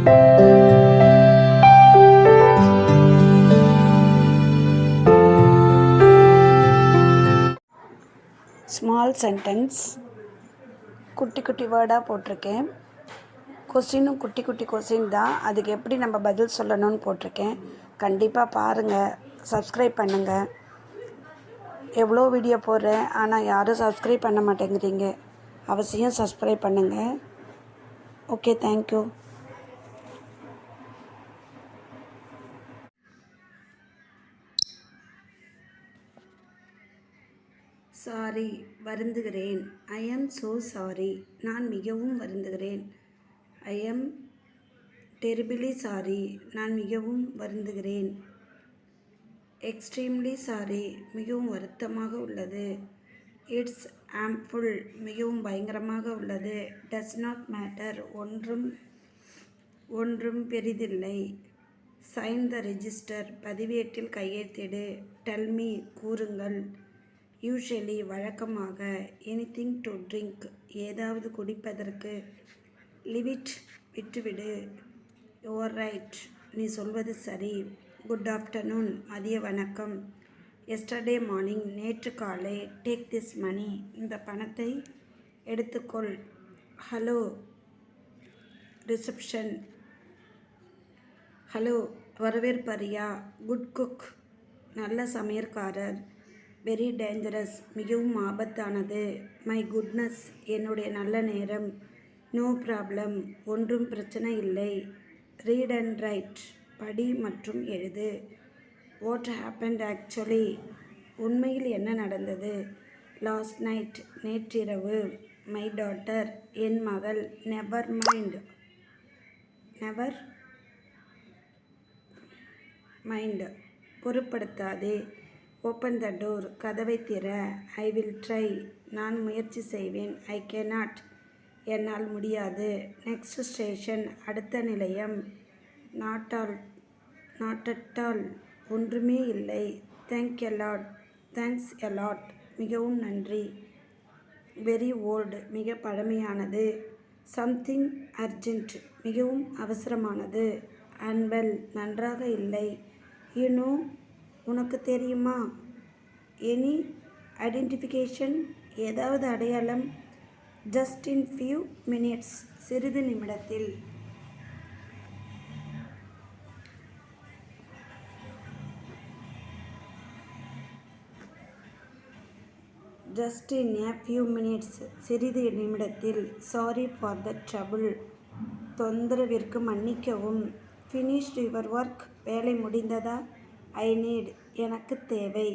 Small sentence குட்டி குட்டி வேர்டாக போட்டிருக்கேன். கொஸ்டினும் குட்டி குட்டி கொஸ்டின் தான். அதுக்கு எப்படி நம்ம பதில் சொல்லணும்னு போட்டிருக்கேன். கண்டிப்பாக பாருங்கள், சப்ஸ்கிரைப் பண்ணுங்கள். எவ்வளோ வீடியோ போடுறேன், ஆனால் யாரும் சப்ஸ்கிரைப் பண்ண மாட்டேங்கிறீங்க. அவசியம் சப்ஸ்கிரைப் பண்ணுங்கள். Okay, thank you. சாரி, வருந்துகிறேன். ஐ எம் ஸோ சாரி, நான் மிகவும் வருந்துகிறேன். ஐ எம் டெரிபிளி சாரி, நான் மிகவும் வருந்துகிறேன். எக்ஸ்ட்ரீம்லி சாரி, மிகவும் வருத்தமாக உள்ளது. இட்ஸ் ஆம்ஃபுல், மிகவும் பயங்கரமாக உள்ளது. டஸ் நாட் மேட்டர், ஒன்றும் பெரிதில்லை. சைன் த ரெஜிஸ்டர், பதிவேட்டில் கையெழுத்திடு. டெல் மீ, கூறுங்கள். யூஷுவலி, வழக்கமாக. எனிதிங் டு ட்ரிங்க், ஏதாவது குடிப்பதற்கு. லிவ் இட், விட்டுவிடு. யுவர் ரைட், நீ சொல்வது சரி. குட் ஆஃப்டர்நூன், மதிய வணக்கம். எஸ்டர்டே மார்னிங், நேற்று காலை. டேக் திஸ் மணி, இந்த பணத்தை எடுத்துக்கொள். ஹலோ ரிசப்ஷன், ஹலோ வரவேற்பறியா. குட் குக், நல்ல சமையற்காரர். வெரி டேஞ்சரஸ், மிகவும் ஆபத்தானது. மை குட்னஸ், என்னுடைய நல்ல நேரம். நோ ப்ராப்ளம், ஒன்றும் பிரச்சனை இல்லை. ரீட் அண்ட் ரைட், படி மற்றும் எழுது. வாட் ஹேப்பன்ட் ஆக்சுவலி, உண்மையில் என்ன நடந்தது. லாஸ்ட் நைட், நேற்றிரவு. மை டாட்டர், என் மகள். நெவர் மைண்ட், பொருட்படுத்தாதே. ஓப்பன் த டோர், கதவை திற. ஐ வில் ட்ரை, நான் முயற்சி செய்வேன். ஐ கேனாட், என்னால் முடியாது. நெக்ஸ்ட் ஸ்டேஷன், அடுத்த நிலையம். நாட் அட் ஆல், ஒன்றுமே இல்லை. தேங்க்ஸ் எ லாட், மிகவும் நன்றி. வெரி ஓல்டு, மிக பழமையானது. சம்திங் அர்ஜென்ட், மிகவும் அவசரமானது. அன்வெல், நன்றாக இல்லை. யூ நோ, உனக்கு தெரியுமா. எனி ஐடென்டிஃபிகேஷன், ஏதாவது அடையாளம். ஜஸ்ட் இன் ஃபியூ மினிட்ஸ், சிறிது நிமிடத்தில். Just in a few minutes, சிறிது நிமிடத்தில். சாரி ஃபார் த ட்ரபிள், தொந்தரவிற்கு மன்னிக்கவும். ஃபினிஷ்ட் யுவர் ஒர்க், வேலை முடிந்ததா. ஐ நீட், எனக்கு தேவை.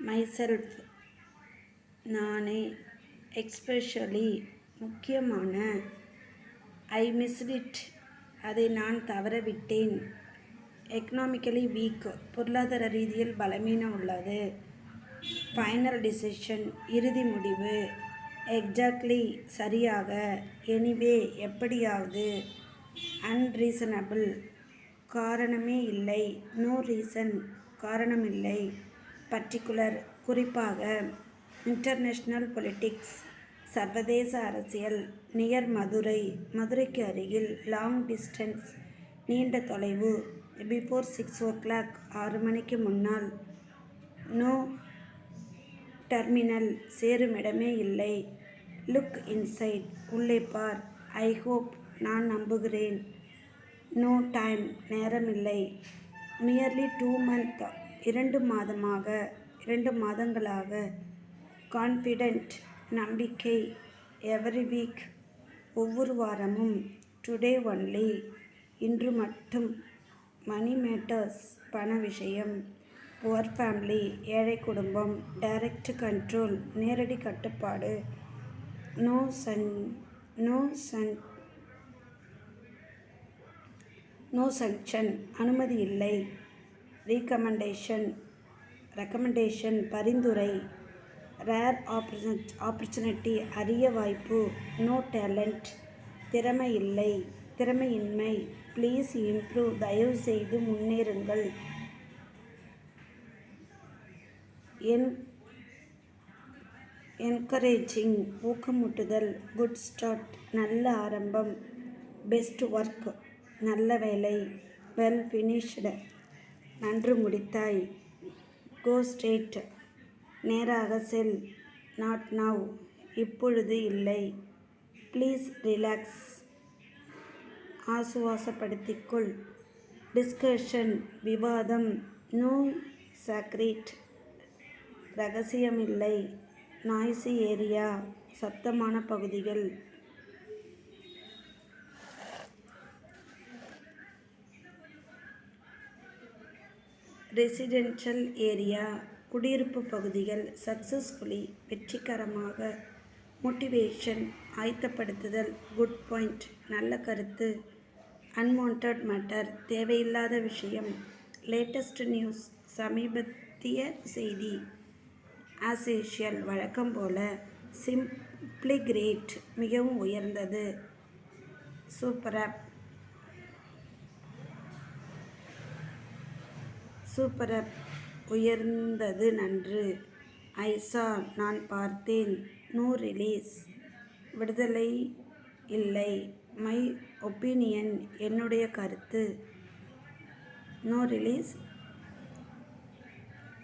மைசெல்ஃப், நானே. எக்ஸ்பெஷலி, முக்கியமான. ஐ மிஸ்ட் இட், அதை நான் தவறவிட்டேன். எக்கனாமிக்கலி வீக், பொருளாதார ரீதியில் பலவீனம் உள்ளது. ஃபைனல் டிசிஷன், இறுதி முடிவு. எக்ஸாக்ட்லி, சரியாக. எனிவே, எப்படியாவது. அன்ரீசனபிள், காரணமே இல்லை. நோ ரீசன், காரணமில்லை. பர்டிகுலர், குறிப்பாக. இன்டர்நேஷ்னல் பொலிட்டிக்ஸ், சர்வதேச அரசியல். நியர் மதுரை, மதுரைக்கு அருகில். லாங் டிஸ்டன்ஸ், நீண்ட தொலைவு. பிஃபோர் 6 o'clock, 6 மணிக்கு முன்னால். நோ டெர்மினல், சேருமிடமே இல்லை. லுக் இன்சைட், உள்ளே பார். ஐ ஹோப், நான் நம்புகிறேன். நோ டைம், நேரமில்லை. நியர்லி 2 months, 2 மாதங்களாக. கான்ஃபிடென்ட், நம்பிக்கை. எவரி வீக், ஒவ்வொரு வாரமும். டுடே ஒன்லி, இன்று மட்டும். மணி மேட்டர்ஸ், பண விஷயம். புவர் ஃபேமிலி, ஏழை குடும்பம். டைரக்ட் கண்ட்ரோல், நேரடி கட்டுப்பாடு. நோ சங்ஷன், அனுமதி இல்லை. ரெக்கமெண்டேஷன், பரிந்துரை. ரேர் ஆப்பர்ச்சுனிட்டி, அரிய வாய்ப்பு. நோ டேலண்ட், திறமையின்மை. ப்ளீஸ் இம்ப்ரூவ், தயவு செய்து முன்னேறுங்கள். என் என்கரேஜிங் ஊக்கமூட்டுதல். குட் ஸ்டார்ட் நல்ல ஆரம்பம். பெஸ்ட் ஒர்க் நல்ல வேலை. வெல் ஃபினிஷ்டு நன்று முடித்தாய். கோ ஸ்ட்ரெயிட் நேராக செல். நாட் நவ் இப்பொழுது இல்லை. ப்ளீஸ் ரிலாக்ஸ் ஆசுவாசப்படுத்திக்கொள். டிஸ்கஷன் விவாதம். நோ சீக்ரெட் ரகசியமில்லை. நாய்ஸி ஏரியா சத்தமான பகுதிகள். ரெசிடென்ஷியல் ஏரியா குடியிருப்பு பகுதிகள். சக்ஸஸ்ஃபுல்லி வெற்றிகரமாக. மோட்டிவேஷன் ஆயத்தப்படுத்துதல். குட் பாயிண்ட் நல்ல கருத்து. அன்வான்ட் மேட்டர் தேவையில்லாத விஷயம். லேட்டஸ்ட் நியூஸ் சமீபத்திய செய்தி. ஆஸ் யூஷுவல் வழக்கம் போல. சிம்ப்ளி கிரேட் மிகவும் உயர்ந்தது. சூப்பரப் உயர்ந்தது நன்று. ஐ சா நான் பார்த்தேன். நோ ரிலீஸ் விடுதலை இல்லை. மை ஒப்பீனியன் என்னுடைய கருத்து. நோ ரிலீஸ்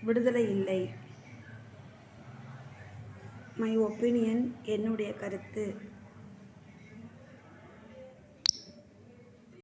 விடுதலை இல்லை. மை ஒப்பீனியன் என்னுடைய கருத்து.